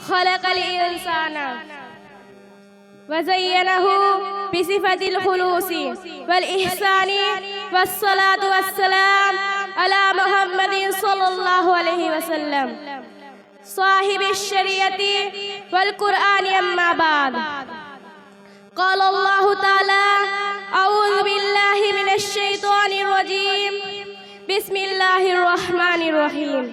खलक़ल इंसान वज़य्यनहु बिसिफ़तिल खुलूसी वल इहसानी वस्सलातु वस्सलाम अला मुहम्मदिन सल्लल्लाहु अलैहि वसल्लम साहिबिश शरीयती वल कुरआनी अम्मा बाद। क़ाल अल्लाहु तआला अऊज़ु बिल्लाहि मिनश शैतानिर रजीम बिस्मिल्लाहिर रहमानिर रहीम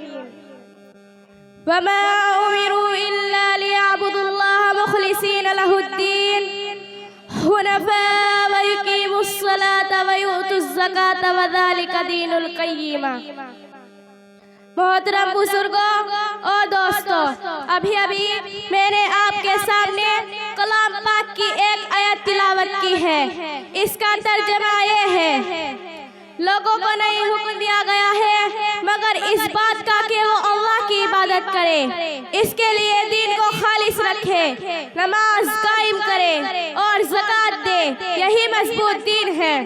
वमा उमिरू इल्ला लियअबुदुल्लाह मुखलिसीना लहुद्दीन हुनफा व युकीमुस्सलाता व युतुज़्ज़काता व ज़ालिका दीनुल क़य्यिमा। मोहतरम बुजुर्गों और दोस्तों, अभी मैंने आपके सामने कलाम पाक की एक आयत तिलावत की है। इसका तर्जमा ये है, लोगों को नहीं हुक्म दिया गया है मगर इस बात का कि वो अल्लाह की इबादत करे, इसके लिए दीन को खालिस रखे, नमाज कायम करे और ज़कात दे, यही मजबूत दीन है।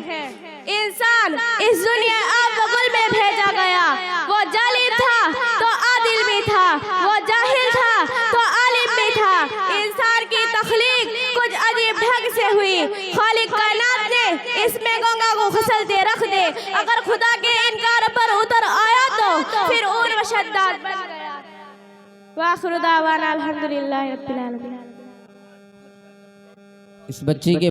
इंसान इस दुनिया आबगुल में भेजा गया, वो जालिम था तो आदिल भी था, वो जाहिल था तो आलिम भी था। इंसान की तख्लीक कुछ अजीब ढंग से हुई। खालिक कायनात ने इसमें गंगा को खसलते रख दे, अगर खुदा के इनकार पर उतर आया तो फिर ऊन व शद्दाद बन गया। वाखिरु दावाना अल्हम्दुलिल्लाहि रब्बिल आलमीन। इस बच्ची के